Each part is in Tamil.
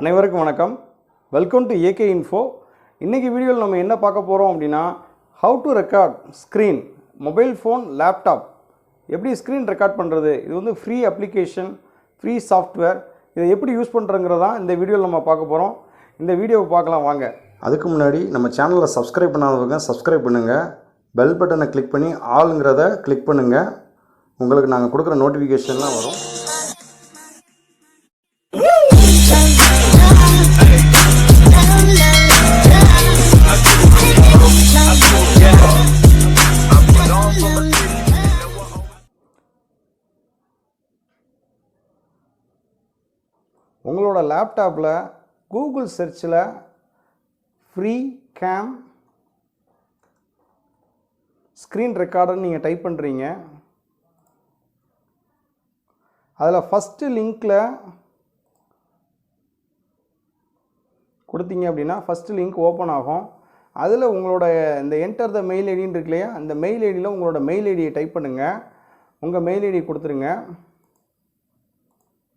அனைவருக்கும் வணக்கம். Welcome to AK info. இன்றைக்கி வீடியோவில் நம்ம என்ன பார்க்க போகிறோம் அப்படின்னா, how to record screen mobile phone, laptop எப்படி ஸ்க்ரீன் ரெக்கார்ட் பண்ணுறது. இது வந்து ஃப்ரீ அப்ளிகேஷன், ஃப்ரீ சாஃப்ட்வேர். இதை எப்படி யூஸ் பண்ணுறங்கிறதான் இந்த வீடியோவில் நம்ம பார்க்க போகிறோம். இந்த வீடியோவை பார்க்கலாம் வாங்க. அதுக்கு முன்னாடி நம்ம சேனலில் சப்ஸ்கிரைப் பண்ணாதவங்க சப்ஸ்கிரைப் பண்ணுங்கள். பெல் பட்டனை கிளிக் பண்ணி ஆளுங்கிறத கிளிக் பண்ணுங்கள். உங்களுக்கு நாங்கள் கொடுக்குற நோட்டிஃபிகேஷன்லாம் வரும். உங்களோட லேப்டாப்பில் கூகுள் சர்ச்சில் ஃப்ரீ கேம் ஸ்க்ரீன் ரெக்கார்டர்னு நீங்கள் டைப் பண்ணுறீங்க. அதில் ஃபஸ்ட்டு லிங்க்கில் கொடுத்தீங்க அப்படின்னா ஃபஸ்ட்டு லிங்க் ஓப்பன் ஆகும். அதில் உங்களோட இந்த என்டர் த மெயில் ஐடின்னு இருக்கு இல்லையா, அந்த மெயில் ஐடியில் உங்களோட மெயில் ஐடியை டைப் பண்ணுங்கள். உங்கள் மெயில் ஐடி கொடுத்துருங்க.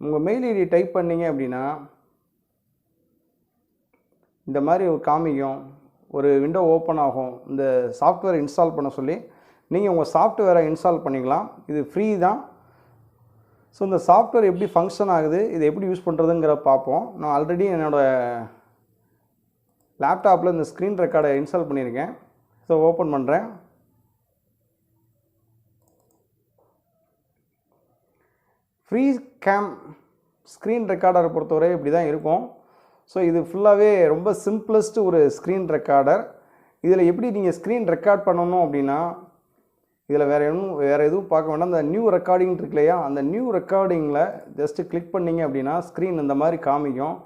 உங்கள் மெயில் ஐடி டைப் பண்ணிங்க அப்படின்னா இந்த மாதிரி ஒரு காமிக்கும், ஒரு விண்டோ ஓப்பன் ஆகும். இந்த சாஃப்ட்வேர் இன்ஸ்டால் பண்ண சொல்லி நீங்கள் உங்கள் சாஃப்ட்வேரை இன்ஸ்டால் பண்ணிக்கலாம். இது ஃப்ரீ தான். ஸோ இந்த சாஃப்ட்வேர் எப்படி ஃபங்க்ஷன் ஆகுது, இதை எப்படி யூஸ் பண்ணுறதுங்கிற பார்ப்போம். நான் ஆல்ரெடி என்னோடய லேப்டாப்பில் இந்த ஸ்க்ரீன் ரெக்கார்டை இன்ஸ்டால் பண்ணியிருக்கேன். ஸோ ஓப்பன் பண்ணுறேன். ஃப்ரீ கேம் ஸ்க்ரீன் ரெக்கார்டரை பொறுத்தவரை இப்படி தான் இருக்கும். ஸோ இது ஃபுல்லாகவே ரொம்ப சிம்பிளஸ்ட் ஒரு ஸ்க்ரீன் ரெக்கார்டர். இதில் எப்படி நீங்கள் ஸ்க்ரீன் ரெக்கார்ட் பண்ணணும் அப்படின்னா, இதில் வேறு எதுவும் பார்க்க வேண்டாம். அந்த நியூ ரெக்கார்டிங் இருக்கு இல்லையா, அந்த நியூ ரெக்கார்டிங்கில் ஜஸ்ட்டு கிளிக் பண்ணிங்க அப்படின்னா ஸ்க்ரீன் இந்த மாதிரி காமிக்கும்.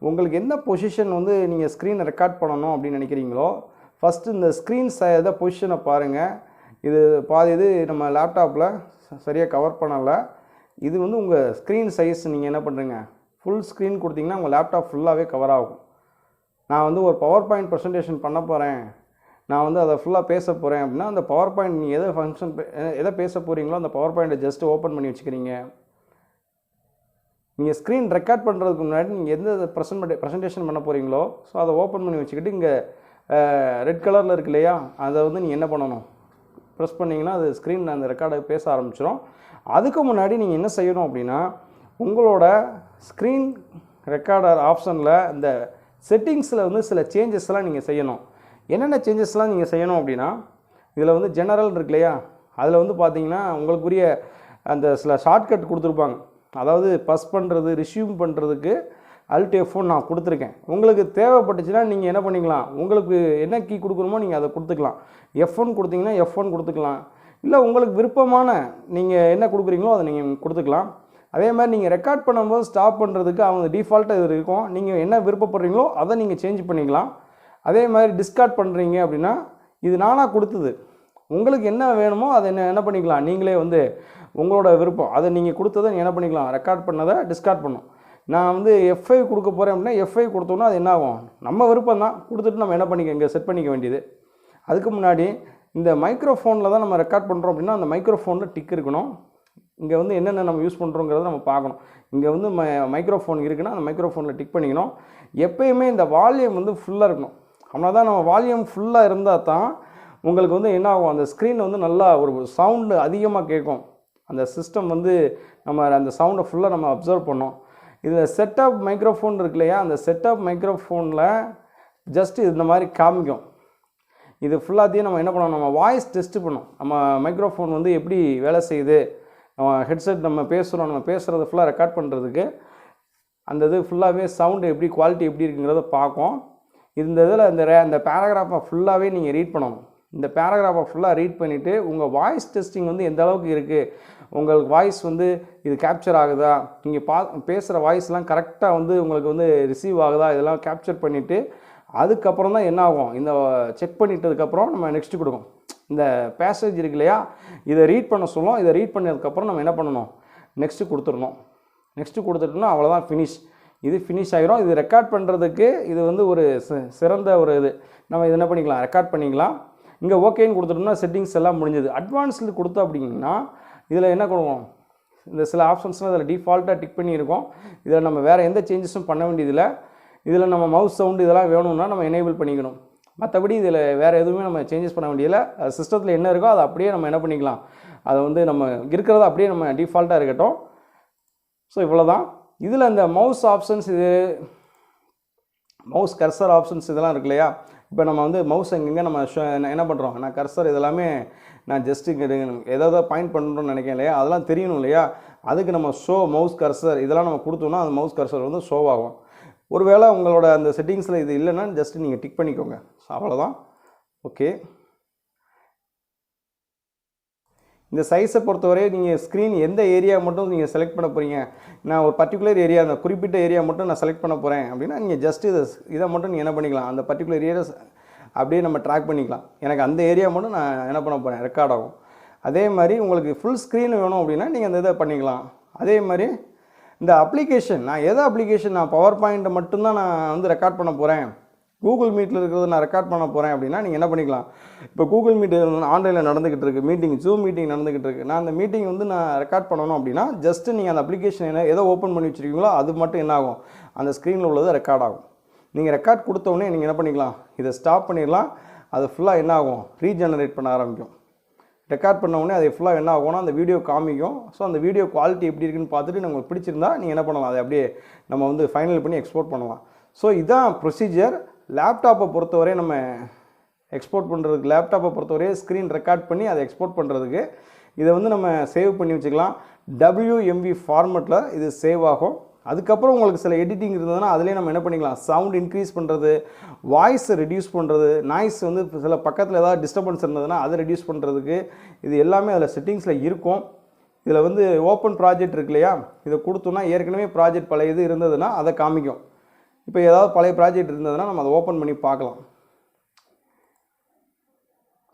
உங்களுக்கு எந்த பொசிஷன் வந்து நீங்கள் ஸ்க்ரீனை ரெக்கார்ட் பண்ணணும் அப்படின்னு நினைக்கிறீங்களோ, ஃபஸ்ட்டு இந்த ஸ்க்ரீன் எதை பொசிஷனை பாருங்கள். இது பாதி இது நம்ம லேப்டாப்பில் சரியாக கவர் பண்ணலை. இது வந்து உங்கள் ஸ்க்ரீன் சைஸ். நீங்கள் என்ன பண்ணுறீங்க, ஃபுல் ஸ்க்ரீன் கொடுத்தீங்கன்னா உங்கள் லேப்டாப் ஃபுல்லாகவே கவர் ஆகும். நான் வந்து ஒரு பவர் பாயிண்ட் ப்ரெசன்டேஷன் பண்ண போகிறேன், நான் வந்து அதை ஃபுல்லாக பேச போகிறேன் அப்படின்னா, அந்த பவர் பாயிண்ட் நீங்கள் எதை பேச போகிறீங்களோ அந்த பவர் பாயிண்ட்டை ஜஸ்ட்டு ஓப்பன் பண்ணி வச்சுக்கிறீங்க. நீங்கள் ஸ்க்ரீன் ரெக்கார்ட் பண்ணுறதுக்கு முன்னாடி நீங்கள் எந்த ப்ரெசன்டேஷன் பண்ண போகிறீங்களோ ஸோ அதை ஓப்பன் பண்ணி வச்சுக்கிட்டு இங்கே ரெட் கலரில் இருக்கு இல்லையா, அதை வந்து நீங்கள் என்ன பண்ணணும், ப்ரெஸ் பண்ணிங்கன்னா அது ஸ்க்ரீன் அந்த ரெக்கார்டை பேச ஆரம்பிச்சிடும். அதுக்கு முன்னாடி நீங்கள் என்ன செய்யணும் அப்படின்னா, உங்களோட ஸ்க்ரீன் ரெக்கார்டர் ஆப்ஷனில் இந்த செட்டிங்ஸில் வந்து சில சேஞ்சஸ்லாம் நீங்கள் செய்யணும். என்னென்ன சேஞ்சஸ்லாம் நீங்கள் செய்யணும் அப்படின்னா, இதில் வந்து ஜெனரல் இருக்கு இல்லையா, அதில் வந்து பார்த்தீங்கன்னா உங்களுக்குரிய அந்த சில ஷார்ட்கட் கொடுத்துருப்பாங்க. அதாவது பஸ் பண்ணுறது, ரிஷ்யூம் பண்ணுறதுக்கு Alt F1 நான் கொடுத்துருக்கேன். உங்களுக்கு தேவைப்பட்டுச்சுன்னா நீங்கள் என்ன பண்ணிக்கலாம், உங்களுக்கு என்ன கீ கொடுக்கணுமோ நீங்கள் அதை கொடுத்துக்கலாம். F1 கொடுத்தீங்கன்னா F1 கொடுத்துக்கலாம். இல்லை உங்களுக்கு விருப்பமான நீங்கள் என்ன கொடுக்குறீங்களோ அதை நீங்கள் கொடுத்துக்கலாம். அதே மாதிரி நீங்கள் ரெக்கார்ட் பண்ணும்போது ஸ்டாப் பண்ணுறதுக்கு அவங்க டிஃபால்ட்டாக இது இருக்கும். நீங்கள் என்ன விருப்பப்படுறீங்களோ அதை நீங்கள் சேஞ்ச் பண்ணிக்கலாம். அதே மாதிரி டிஸ்கார்ட் பண்ணுறீங்க அப்படின்னா இது நானாக கொடுத்தது, உங்களுக்கு என்ன வேணுமோ அதை என்ன பண்ணிக்கலாம், நீங்களே வந்து உங்களோட விருப்பம் அதை நீங்கள் கொடுத்ததை என்ன பண்ணிக்கலாம், ரெக்கார்ட் பண்ணதை டிஸ்கார்ட் பண்ணும். நான் வந்து F5 கொடுக்க போகிறேன் அப்படின்னா F5 கொடுத்தோன்னா அது என்ன ஆகும், நம்ம விருப்பம் தான், கொடுத்துட்டு நம்ம என்ன பண்ணிக்க இங்கே செட் பண்ணிக்க வேண்டியது. அதுக்கு முன்னாடி இந்த மைக்ரோஃபோனில் தான் நம்ம ரெக்கார்ட் பண்ணுறோம் அப்படின்னா அந்த மைக்ரோஃபோனில் டிக் இருக்கணும். இங்கே வந்து என்னென்ன நம்ம யூஸ் பண்ணுறோங்கிறத நம்ம பார்க்கணும். இங்கே வந்து மைக்ரோஃபோன் இருக்குன்னா அந்த மைக்ரோஃபோனில் டிக் பண்ணிக்கணும். எப்போயுமே இந்த வால்யூம் வந்து ஃபுல்லாக இருக்கணும். அப்படின்னா தான் நம்ம வால்யூம் ஃபுல்லாக இருந்தால் தான் உங்களுக்கு வந்து என்ன ஆகும், அந்த ஸ்க்ரீன் வந்து நல்லா ஒரு சவுண்டு அதிகமாக கேட்கும். அந்த சிஸ்டம் வந்து நம்ம அந்த சவுண்டை ஃபுல்லாக நம்ம அப்சர்வ் பண்ணோம். இதில் செட்டப் மைக்ரோஃபோன் இருக்கு இல்லையா, அந்த செட்டப் மைக்ரோஃபோனில் ஜஸ்ட்டு இந்த மாதிரி காமிக்கும். இது ஃபுல்லாத்தையும் நம்ம என்ன பண்ணோம், நம்ம வாய்ஸ் டெஸ்ட்டு பண்ணோம். நம்ம மைக்ரோஃபோன் வந்து எப்படி வேலை செய்யுது, நம்ம ஹெட்செட் நம்ம பேசுகிறோம், நம்ம பேசுகிறத ஃபுல்லாக ரெக்கார்ட் பண்ணுறதுக்கு அந்த இது ஃபுல்லாகவே சவுண்டு எப்படி குவாலிட்டி எப்படி இருக்குங்கிறத பார்க்கும். இந்த இதில் அந்த பேராகிராஃபை ஃபுல்லாகவே நீங்கள் ரீட் பண்ணணும். இந்த பேராகிராஃபை ஃபுல்லாக ரீட் பண்ணிவிட்டு உங்கள் வாய்ஸ் டெஸ்டிங் வந்து எந்த அளவுக்கு இருக்குது, உங்களுக்கு வாய்ஸ் வந்து இது கேப்சர் ஆகுதா, நீங்கள் பேசுகிற வாய்ஸ்லாம் கரெக்டாக வந்து உங்களுக்கு வந்து ரிசீவ் ஆகுதா, இதெல்லாம் கேப்சர் பண்ணிவிட்டு அதுக்கப்புறம் தான் என்ன ஆகும், இந்த செக் பண்ணிட்டதுக்கப்புறம் நம்ம நெக்ஸ்ட்டு கொடுக்கும். இந்த பேசேஜ் இருக்கு இல்லையா, இதை ரீட் பண்ண சொல்லுவோம். இதை ரீட் பண்ணதுக்கப்புறம் நம்ம என்ன பண்ணணும், நெக்ஸ்ட்டு கொடுத்துடணும். நெக்ஸ்ட்டு கொடுத்துட்டோம்னா அவ்வளோதான், ஃபினிஷ். இது ஃபினிஷ் ஆகிரும். இது ரெக்கார்ட் பண்ணுறதுக்கு இது வந்து ஒரு சிறந்த ஒரு இது. நம்ம இது என்ன பண்ணிக்கலாம், ரெக்கார்ட் பண்ணிக்கலாம். இங்கே ஓகேன்னு கொடுத்துட்டோம்னா செட்டிங்ஸ் எல்லாம் முடிஞ்சது. அட்வான்ஸ்டு கொடுத்தோம் அப்படின்னா இதில் என்ன கொடுவோம், இந்த சில ஆப்ஷன்ஸ்லாம் இதில் டிஃபால்ட்டாக டிக் பண்ணியிருக்கோம். இதில் நம்ம வேறு எந்த சேஞ்சஸும் பண்ண வேண்டியதில்லை. இதில் நம்ம மவுஸ் சவுண்டு இதெல்லாம் வேணும்னா நம்ம எனேபிள் பண்ணிக்கணும். மற்றபடி இதில் வேறு எதுவுமே நம்ம சேஞ்சஸ் பண்ண வேண்டியதில்லை. சிஸ்டத்தில் என்ன இருக்கோ அதை அப்படியே நம்ம என்ன பண்ணிக்கலாம், அதை வந்து நம்ம இருக்கிறத அப்படியே நம்ம டிஃபால்ட்டாக இருக்கட்டும். ஸோ இவ்வளோ தான். இதில் இந்த மவுஸ் ஆப்ஷன்ஸ், இது மவுஸ் கர்சர் ஆப்ஷன்ஸ் இதெல்லாம் இருக்கு இல்லையா. இப்போ நம்ம வந்து மவுஸ் எங்கெங்கே நம்ம என்ன பண்ணுறோம், நான் கர்சர் இதெல்லாமே நான் ஜஸ்ட்டு ஏதாவது பாயிண்ட் பண்ணுறோன்னு நினைக்கிறேன் இல்லையா, அதெல்லாம் தெரியணும் இல்லையா. அதுக்கு நம்ம ஷோ மவுஸ் கர்சர் இதெல்லாம் நம்ம கொடுத்தோம்னா அந்த மவுஸ் கர்சர் வந்து ஷோ ஆகும். ஒருவேளை உங்களோட அந்த செட்டிங்ஸில் இது இல்லைன்னா ஜஸ்ட்டு நீங்கள் டிக் பண்ணிக்கோங்க. ஸோ அவ்வளோதான். ஓகே, இந்த சைஸை பொறுத்தவரை நீங்கள் ஸ்க்ரீன் எந்த ஏரியா மட்டும் நீங்கள் செலக்ட் பண்ண போகிறீங்க, நான் ஒரு பர்டிகுலர் ஏரியா, அந்த குறிப்பிட்ட ஏரியா மட்டும் நான் செலக்ட் பண்ண போகிறேன் அப்படின்னா நீங்கள் ஜஸ்ட்டு இதை மட்டும் நீங்கள் என்ன பண்ணிக்கலாம், அந்த பர்டிகுலர் ஏரியா அப்படியே நம்ம ட்ராக் பண்ணிக்கலாம். எனக்கு அந்த ஏரியா மட்டும் நான் என்ன பண்ண போகிறேன், ரெக்கார்ட் ஆகும். அதே மாதிரி உங்களுக்கு ஃபுல் ஸ்க்ரீன் வேணும் அப்படின்னா நீங்கள் அந்த இதை பண்ணிக்கலாம். அதே மாதிரி இந்த அப்ளிகேஷன், நான் எதை அப்ளிகேஷன், நான் பவர் பாயிண்ட்டை மட்டும்தான் நான் வந்து ரெக்கார்ட் பண்ண போகிறேன், கூகுள் மீட்டில் இருக்கிறது நான் ரெக்கார்ட் பண்ண போகிறேன் அப்படின்னா நீங்கள் என்ன பண்ணிக்கலாம். இப்போ கூகுள் மீட் ஆன்லைனில் நடந்துக்கிட்டு இருக்குது, மீட்டிங் ஜூம் மீட்டிங் நடந்துக்கிட்டு இருக்குது, நான் அந்த மீட்டிங் வந்து நான் ரெக்கார்ட் பண்ணணும் அப்படின்னா ஜஸ்ட்டு நீங்கள் அந்த அப்ளிகேஷன் என்ன எதை ஓப்பன் பண்ணி வச்சுருக்கீங்களோ அது மட்டும் என்ன ஆகும், அந்த ஸ்க்ரீனில் உள்ளது ரெக்கார்ட் ஆகும். நீங்கள் ரெக்கார்ட் கொடுத்தோடனே நீங்கள் என்ன பண்ணிக்கலாம், இதை ஸ்டாப் பண்ணிடலாம். அது ஃபுல்லாக என்ன ஆகும், ரீஜெனரேட் பண்ண ஆரம்பிக்கும். ரெக்கார்ட் பண்ண உடனே அது ஃபுல்லாக என்ன ஆகும்னா அந்த வீடியோ காமிக்கும். ஸோ அந்த வீடியோ குவாலிட்டி எப்படி இருக்குன்னு பார்த்துட்டு உங்களுக்கு பிடிச்சிருந்தா நீங்கள் என்ன பண்ணலாம், அதை அப்படியே நம்ம வந்து ஃபைனல் பண்ணி எக்ஸ்போர்ட் பண்ணலாம். ஸோ இதுதான் ப்ரொசீஜர். லேப்டாப்பை பொறுத்தவரை நம்ம எக்ஸ்போர்ட் பண்ணுறதுக்கு, லேப்டாப்பை பொறுத்தவரை ஸ்க்ரீன் ரெக்கார்ட் பண்ணி அதை எக்ஸ்போர்ட் பண்ணுறதுக்கு இதை வந்து நம்ம சேவ் பண்ணி வச்சுக்கலாம். WMV ஃபார்மெட்டில் இது சேவ் ஆகும். அதுக்கப்புறம் உங்களுக்கு சில எடிட்டிங் இருந்ததுன்னா அதிலே நம்ம என்ன பண்ணிக்கலாம், சவுண்ட் இன்க்ரீஸ் பண்ணுறது, வாய்ஸை ரெடியூஸ் பண்ணுறது, நாய்ஸ் வந்து சில பக்கத்தில் ஏதாவது டிஸ்டர்பன்ஸ் இருந்ததுன்னா அதை ரெடியூஸ் பண்ணுறதுக்கு இது எல்லாமே அதில் செட்டிங்ஸில் இருக்கும். இதில் வந்து ஓப்பன் ப்ராஜெக்ட் இருக்கு இல்லையா, இதை கொடுத்தோன்னா ஏற்கனவே ப்ராஜெக்ட் பழைய இது இருந்ததுன்னா அதை காமிக்கும். இப்போ ஏதாவது பழைய ப்ராஜெக்ட் இருந்ததுன்னா நம்ம அதை ஓப்பன் பண்ணி பார்க்கலாம்.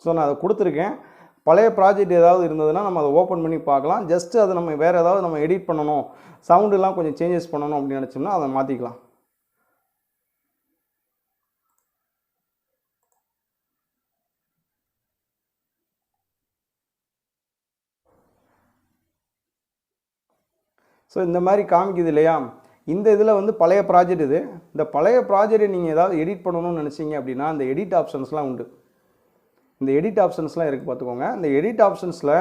ஸோ நான் அதை கொடுத்துருக்கேன். பழைய ப்ராஜெக்ட் ஏதாவது இருந்ததுன்னா நம்ம அதை ஓப்பன் பண்ணி பார்க்கலாம். ஜஸ்ட்டு அதை நம்ம வேறு ஏதாவது நம்ம எடிட் பண்ணணும், சவுண்டெலாம் கொஞ்சம் சேஞ்சஸ் பண்ணணும் அப்படின்னு நினச்சோம்னா அதை மாற்றிக்கலாம். ஸோ இந்த மாதிரி காமிக்குது இல்லையா. இந்த இதில் வந்து பழைய ப்ராஜெக்ட் இது. இந்த பழைய ப்ராஜெக்டை நீங்கள் ஏதாவது எடிட் பண்ணணும்னு நினச்சிங்க அப்படின்னா அந்த எடிட் ஆப்ஷன்ஸ்லாம் உண்டு. இந்த எடிட் ஆப்ஷன்ஸ்லாம் இருக்குது பார்த்துக்கோங்க. இந்த எடிட் ஆப்ஷன்ஸில்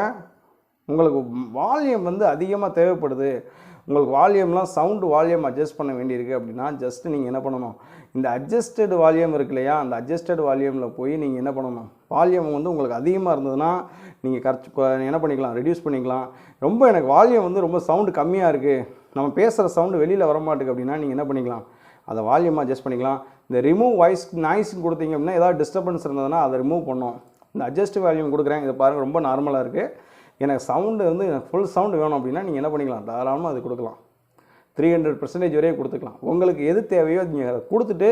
உங்களுக்கு வால்யூம் வந்து அதிகமாக தேவைப்படுது, உங்களுக்கு வால்யூம்லாம் சவுண்டு வால்யூம் அட்ஜஸ்ட் பண்ண வேண்டியிருக்கு அப்படின்னா ஜஸ்ட்டு நீங்கள் என்ன பண்ணணும், இந்த அட்ஜஸ்டட் வால்யூம் இருக்கு இல்லையா, அந்த அட்ஜஸ்டட் வால்யூமில் போய் நீங்கள் என்ன பண்ணணும், வால்யூம் வந்து உங்களுக்கு அதிகமாக இருந்ததுன்னா நீங்கள் என்ன பண்ணிக்கலாம், ரெடியூஸ் பண்ணிக்கலாம். ரொம்ப எனக்கு வால்யூம் வந்து ரொம்ப சவுண்டு கம்மியாக இருக்குது, நம்ம பேசுகிற சவுண்டு வெளியில் வரமாட்டுக்கு அப்படின்னா நீங்கள் என்ன பண்ணிக்கலாம், அதை வால்யூமாக அட்ஜஸ்ட் பண்ணிக்கலாம். இந்த ரிமூவ் வாய்ஸ் நாய்ஸ்ன்னு கொடுத்தீங்க அப்படின்னா ஏதாவது டிஸ்டர்பன்ஸ் இருந்ததுன்னா அதை ரிமூவ் பண்ணோம். இந்த அட்ஜஸ்ட் வால்யூம் கொடுக்குறேன், இதை பாருங்கள் ரொம்ப நார்மலாக இருக்குது. எனக்கு சவுண்டு வந்து எனக்கு ஃபுல் சவுண்டு வேணும் அப்படின்னா நீங்கள் என்ன பண்ணிக்கலாம், தாராளமாக அது கொடுக்கலாம். 300% வரையும் கொடுத்துக்கலாம். உங்களுக்கு எது தேவையோ நீங்கள் அதை கொடுத்துட்டு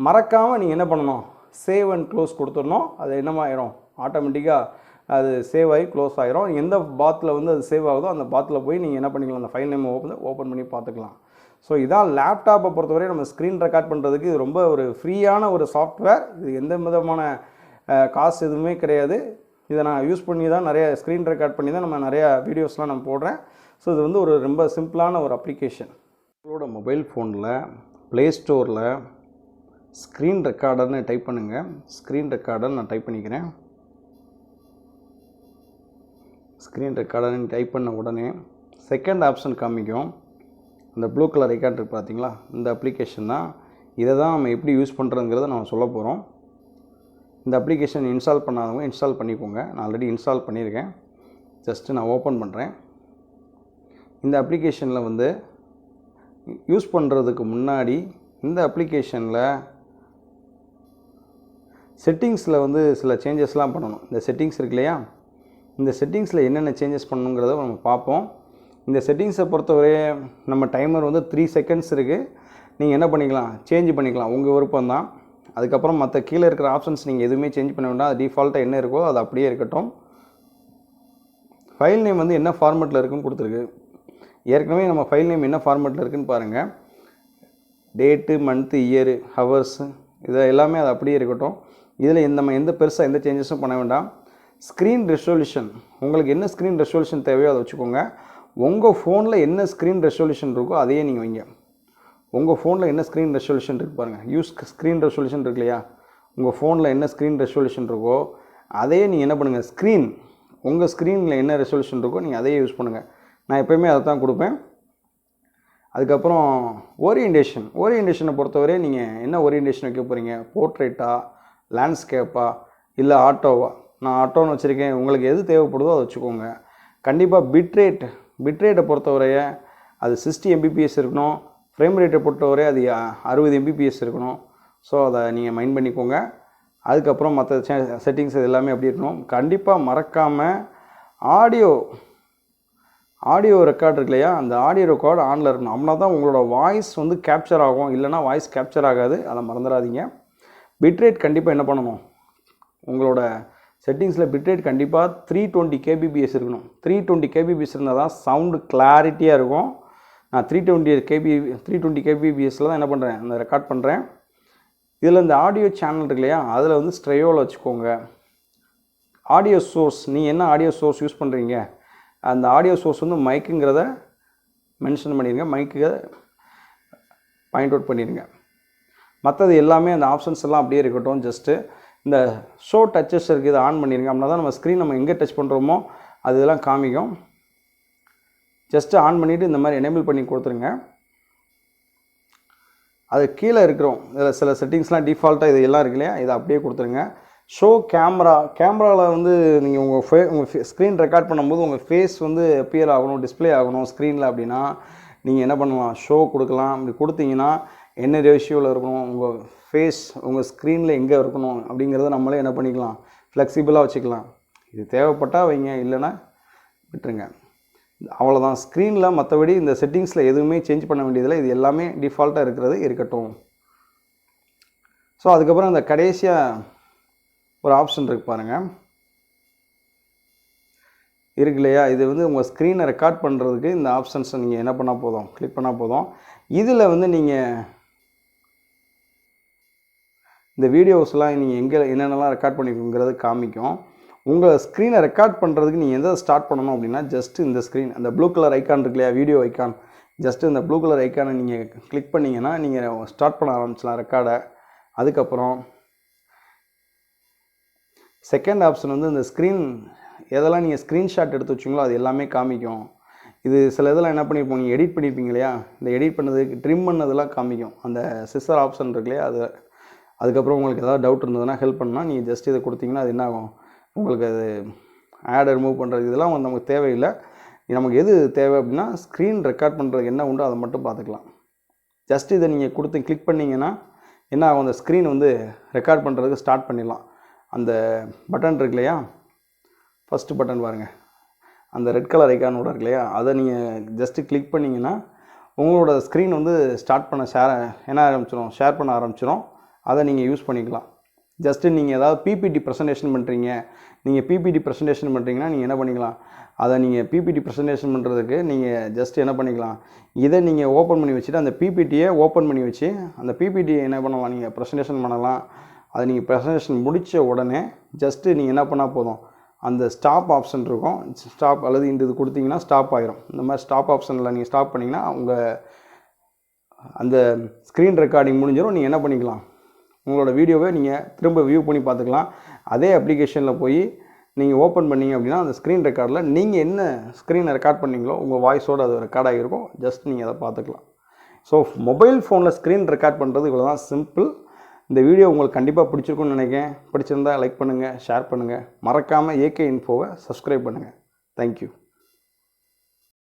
மறக்காமல் நீங்கள் என்ன பண்ணணும், சேவ் அண்ட் க்ளோஸ் கொடுத்துடணும். அது என்னமாயிரும், ஆட்டோமேட்டிக்காக அது சேவ் ஆகி க்ளோஸ் ஆகிரும். எந்த பாத்தில் வந்து அது சேவ் ஆகுதோ அந்த பாத்தில் போய் நீங்கள் என்ன பண்ணிக்கலாம், அந்த ஃபைல் நேம் ஓப்பன் பண்ணி பார்த்துக்கலாம். ஸோ இதான் லேப்டாப்பை பொறுத்தவரை நம்ம ஸ்க்ரீன் ரெக்கார்ட் பண்ணுறதுக்கு இது ரொம்ப ஒரு ஃப்ரீயான ஒரு சாஃப்ட்வேர். இது எந்த விதமான காசு எதுவுமே கிடையாது. இதை நான் யூஸ் பண்ணி தான் நிறைய ஸ்க்ரீன் ரெக்கார்ட் பண்ணி தான் நம்ம நிறையா வீடியோஸ்லாம் நான் போடுறேன். ஸோ இது வந்து ஒரு ரொம்ப சிம்பிளான ஒரு அப்ளிகேஷன். உங்களோட மொபைல் ஃபோனில் ப்ளே ஸ்டோரில் ஸ்க்ரீன் ரெக்கார்டர்னு டைப் பண்ணுங்கள். ஸ்க்ரீன் ரெக்கார்டர் நான் டைப் பண்ணிக்கிறேன். ஸ்க்ரீன் ரெக்கார்டர்னு டைப் பண்ண உடனே செகண்ட் ஆப்ஷன் காமிக்கும். இந்த ப்ளூ கலர் ஐக்கான் இருக்குது பார்த்தீங்களா, இந்த அப்ளிகேஷன் தான். இதை தான் நம்ம எப்படி யூஸ் பண்ணுறதுங்கிறத நம்ம சொல்ல போகிறோம். இந்த அப்ளிகேஷன் இன்ஸ்டால் பண்ணாதவங்க இன்ஸ்டால் பண்ணிக்கோங்க. நான் ஆல்ரெடி இன்ஸ்டால் பண்ணியிருக்கேன். ஜஸ்ட்டு நான் ஓப்பன் பண்ணுறேன். இந்த அப்ளிகேஷனில் வந்து யூஸ் பண்ணுறதுக்கு முன்னாடி இந்த அப்ளிகேஷனில் செட்டிங்ஸில் வந்து சில சேஞ்சஸ்லாம் பண்ணணும். இந்த செட்டிங்ஸ் இருக்கு இல்லையா, இந்த செட்டிங்ஸில் என்னென்ன சேஞ்சஸ் பண்ணணுங்கிறத நம்ம பார்ப்போம். இந்த செட்டிங்ஸை பொறுத்தவரை நம்ம டைமர் வந்து 3 செகண்ட்ஸ் இருக்குது. நீங்கள் என்ன பண்ணிக்கலாம், சேஞ்ச் பண்ணிக்கலாம், உங்கள் விருப்பம் தான். அதுக்கப்புறம் மற்ற கீழே இருக்கிற ஆப்ஷன்ஸ் நீங்கள் எதுவுமே சேஞ்ச் பண்ண வேண்டாம். அது டிஃபால்ட்டாக என்ன இருக்கோ அது அப்படியே இருக்கட்டும். ஃபைல் நேம் வந்து என்ன ஃபார்மெட்டில் இருக்குன்னு கொடுத்துருக்கு. ஏற்கனவே நம்ம ஃபைல் நேம் என்ன ஃபார்மெட்டில் இருக்குதுன்னு பாருங்கள். டேட்டு, மந்த்து, இயரு, ஹவர்ஸு இது எல்லாமே அது அப்படியே இருக்கட்டும். இதில் நம்ம எந்த பெருசாக எந்த சேஞ்சஸும் பண்ண வேண்டாம். ஸ்க்ரீன் ரெசல்யூஷன், உங்களுக்கு என்ன ஸ்க்ரீன் ரெசல்யூஷன் தேவையோ அதை வச்சுக்கோங்க. உங்கள் ஃபோனில் என்ன ஸ்க்ரீன் ரெசல்யூஷன் இருக்கோ அதையே நீங்கள் வைங்க. உங்கள் ஃபோனில் என்ன ஸ்க்ரீன் ரெசல்யூஷன் இருக்குது பாருங்கள், யூஸ் ஸ்க்ரீன் ரெசல்யூஷன் இருக்கு இல்லையா, உங்கள் ஃபோனில் என்ன ஸ்க்ரீன் ரெசல்யூஷன் இருக்கோ அதையே நீங்கள் என்ன பண்ணுங்கள், உங்கள் ஸ்க்ரீனில் என்ன ரெசல்யூஷன் இருக்கோ நீங்கள் அதையே யூஸ் பண்ணுங்கள். நான் எப்போயுமே அதை தான் கொடுப்பேன். அதுக்கப்புறம் ஓரியன்டேஷனை பொறுத்தவரை நீங்கள் என்ன ஓரியன்டேஷன் வைக்க போகிறீங்க, போர்ட்ரேட்டா, லேண்ட்ஸ்கேப்பா, இல்லை ஆட்டோவா. நான் ஆட்டோன்னு வச்சுருக்கேன், உங்களுக்கு எது தேவைப்படுதோ அதை வச்சுக்கோங்க. கண்டிப்பாக பிட்ரேட்டை பொறுத்தவரைய அது 60 Mbps இருக்கணும், ஃப்ரேம் ரேட்டை பொறுத்தவரை அது 60 Mbps இருக்கணும். ஸோ அதை நீங்கள் மைண்ட் பண்ணிக்கோங்க. அதுக்கப்புறம் மற்ற செட்டிங்ஸ் இது எல்லாமே அப்படி இருக்கணும். கண்டிப்பாக மறக்காமல் ஆடியோ ரெக்கார்ட் இருக்கு இல்லையா, அந்த ஆடியோ ரெக்கார்டு ஆனில் இருக்கணும். அப்படின்னா தான் உங்களோட வாய்ஸ் வந்து கேப்சர் ஆகும், இல்லைனா வாய்ஸ் கேப்சர் ஆகாது. அதை மறந்துடாதீங்க. பிட்ரேட் கண்டிப்பாக என்ன பண்ணணும், உங்களோட செட்டிங்ஸில் பிட்ரேட் கண்டிப்பாக 320 kbps இருக்கணும். 320 kbps இருந்தால் தான் சவுண்டு கிளாரிட்டியாக இருக்கும். நான் 320 kbpஸில் தான் என்ன பண்ணுறேன், அந்த ரெக்கார்ட் பண்ணுறேன். இதில் இந்த ஆடியோ சேனல் இருக்கு இல்லையா, அதில் வந்து ஸ்ட்ரையோவில் வச்சுக்கோங்க. ஆடியோ சோர்ஸ், நீங்கள் என்ன ஆடியோ சோர்ஸ் யூஸ் பண்ணுறீங்க, அந்த ஆடியோ சோர்ஸ் வந்து மைக்குங்கிறத மென்ஷன் பண்ணிடுங்க, மைக்கு பாயிண்ட் அவுட் பண்ணிடுங்க. மற்றது எல்லாமே அந்த ஆப்ஷன்ஸ் எல்லாம் அப்படியே இருக்கட்டும். ஜஸ்ட்டு இந்த ஷோ டச்சஸ் இருக்குது, இதை ஆன் பண்ணிடுங்க. அப்படின்னா தான் நம்ம ஸ்க்ரீன் நம்ம எங்கே டச் பண்ணுறோமோ அது இதெல்லாம் காமிக்கும். ஜஸ்ட்டு ஆன் பண்ணிவிட்டு இந்த மாதிரி எனேபிள் பண்ணி கொடுத்துருங்க. அது கீழே இருக்கிறோம், இதில் சில செட்டிங்ஸ்லாம் டிஃபால்ட்டாக இது எல்லாம் இருக்கு இல்லையா, இதை அப்படியே கொடுத்துருங்க. ஷோ கேமராவில் வந்து நீங்கள் உங்கள் ஸ்க்ரீன் ரெக்கார்ட் பண்ணும்போது உங்கள் ஃபேஸ் வந்து அப்பியர் ஆகணும், டிஸ்பிளே ஆகணும் ஸ்க்ரீனில். அப்படின்னா நீங்கள் என்ன பண்ணலாம், ஷோ கொடுக்கலாம். அப்படி கொடுத்தீங்கன்னா என்ன ரேஷியோவில் இருக்கணும், உங்கள் ஃபேஸ் உங்கள் ஸ்க்ரீனில் எங்கே இருக்கணும் அப்படிங்கிறத நம்மளே என்ன பண்ணிக்கலாம், ஃப்ளெக்சிபிளாக வச்சுக்கலாம். இது தேவைப்பட்டால் வைங்க, இல்லைன்னா விட்டுருங்க. அவ்வளோதான் ஸ்க்ரீனில். மற்றபடி இந்த செட்டிங்ஸில் எதுவுமே சேஞ்ச் பண்ண வேண்டியதில்லை, இது எல்லாமே டிஃபால்ட்டாக இருக்கிறது இருக்கட்டும். ஸோ அதுக்கப்புறம் இந்த கடைசியாக ஒரு ஆப்ஷன் இருக்குது பாருங்கள், இருக்கு இல்லையா, இது வந்து உங்கள் ஸ்க்ரீனை ரெக்கார்ட் பண்ணுறதுக்கு இந்த ஆப்ஷன்ஸை நீங்கள் என்ன பண்ணால் போதும், கிளிக் பண்ணால் போதும். இதில் வந்து நீங்கள் இந்த வீடியோஸ்லாம் நீங்கள் என்னென்னலாம் ரெக்கார்ட் பண்ணிக்கோங்கிறது காமிக்கும். உங்கள் ஸ்க்ரீனை ரெக்கார்ட் பண்ணுறதுக்கு நீங்கள் எதை ஸ்டார்ட் பண்ணணும் அப்படின்னா, ஜஸ்ட்டு இந்த ஸ்க்ரீன், அந்த ப்ளூ கலர் ஐக்கான் இருக்கு இல்லையா, வீடியோ ஐக்கான், ஜஸ்ட்டு இந்த ப்ளூ கலர் ஐக்கானை நீங்கள் கிளிக் பண்ணிங்கன்னா நீங்கள் ஸ்டார்ட் பண்ண ஆரம்பிச்சலாம் ரெக்கார்டை. அதுக்கப்புறம் செகண்ட் ஆப்ஷன் வந்து இந்த ஸ்க்ரீன், எதெல்லாம் நீங்கள் ஸ்க்ரீன்ஷாட் எடுத்து வச்சிங்களோ அது எல்லாமே காமிக்கும். இது சில இதெல்லாம் என்ன பண்ணியிருப்போம், நீங்கள் எடிட் பண்ணியிருப்பீங்க இல்லையா, இந்த எடிட் பண்ணதுக்கு ட்ரிம் பண்ணதெல்லாம் காமிக்கும். அந்த சிஸ்டர் ஆப்ஷன் இருக்கு இல்லையா, அது. அதுக்கப்புறம் உங்களுக்கு ஏதாவது டவுட் இருந்ததுன்னா ஹெல்ப் பண்ணால் நீங்கள் ஜஸ்ட் இதை கொடுத்தீங்கன்னா அது என்ன ஆகும், உங்களுக்கு அது ஆடை ரிமூவ் பண்ணுறது இதெல்லாம் வந்து நமக்கு தேவையில்லை. நமக்கு எது தேவை அப்படின்னா, ஸ்க்ரீன் ரெக்கார்ட் பண்ணுறதுக்கு என்ன உண்டோ அதை மட்டும் பார்த்துக்கலாம். ஜஸ்ட் இதை நீங்கள் கொடுத்து கிளிக் பண்ணிங்கன்னா என்ன ஆகும், அந்த ஸ்க்ரீன் வந்து ரெக்கார்ட் பண்ணுறதுக்கு ஸ்டார்ட் பண்ணிடலாம். அந்த பட்டன் இருக்கு இல்லையா, ஃபஸ்ட்டு பட்டன் பாருங்கள், அந்த ரெட் கலர் ஐக்கானோட இருக்கு இல்லையா, அதை நீங்கள் ஜஸ்ட்டு கிளிக் பண்ணிங்கன்னா உங்களோட ஸ்க்ரீன் வந்து ஸ்டார்ட் பண்ண ஷேர் பண்ண ஆரம்பிச்சிடும். அதை நீங்கள் யூஸ் பண்ணிக்கலாம். ஜஸ்ட்டு நீங்கள் ஏதாவது பிபிடி ப்ரெசன்டேஷன் பண்ணுறீங்க, நீங்கள் என்ன பண்ணிக்கலாம், அதை நீங்கள் பிபிடி ப்ரெசன்டேஷன் பண்ணுறதுக்கு நீங்கள் ஜஸ்ட் என்ன பண்ணிக்கலாம், இதை நீங்கள் ஓப்பன் பண்ணி வச்சுட்டு அந்த பிபிடியை ஓப்பன் பண்ணி வச்சு அந்த பிபிடியை என்ன பண்ணலாம், நீங்கள் ப்ரெசன்டேஷன் பண்ணலாம். அதை நீங்கள் ப்ரெசன்டேஷன் முடித்த உடனே ஜஸ்ட்டு நீங்கள் என்ன பண்ணால் போதும், அந்த ஸ்டாப் ஆப்ஷன் இருக்கும், ஸ்டாப் அல்லது இது கொடுத்தீங்கன்னா ஸ்டாப் ஆகிரும். இந்த மாதிரி ஸ்டாப் ஆப்ஷனில் நீங்கள் ஸ்டாப் பண்ணிங்கன்னா உங்கள் அந்த ஸ்க்ரீன் ரெக்கார்டிங் முடிஞ்சிடும். நீங்கள் என்ன பண்ணிக்கலாம், உங்களோட வீடியோவை நீங்கள் திரும்ப வியூ பண்ணி பார்த்துக்கலாம். அதே அப்ளிகேஷனில் போய் நீங்கள் ஓப்பன் பண்ணிங்க அப்படின்னா அந்த ஸ்க்ரீன் ரெக்கார்டில் நீங்கள் என்ன ஸ்க்ரீனை ரெக்கார்ட் பண்ணிங்களோ உங்கள் வாய்ஸோடு அது ரெக்கார்ட் ஆகிருக்கும். ஜஸ்ட் நீங்கள் அதை பார்த்துக்கலாம். ஸோ மொபைல் ஃபோனில் ஸ்க்ரீன் ரெக்கார்ட் பண்ணுறது இவ்வளோ தான் சிம்பிள். இந்த வீடியோ உங்களுக்கு கண்டிப்பாக பிடிச்சிருக்குன்னு நினைக்கிறேன். பிடிச்சிருந்தால் லைக் பண்ணுங்கள், ஷேர் பண்ணுங்கள். மறக்காமல் AK Infoவை சப்ஸ்கிரைப் பண்ணுங்கள். தேங்க்யூ.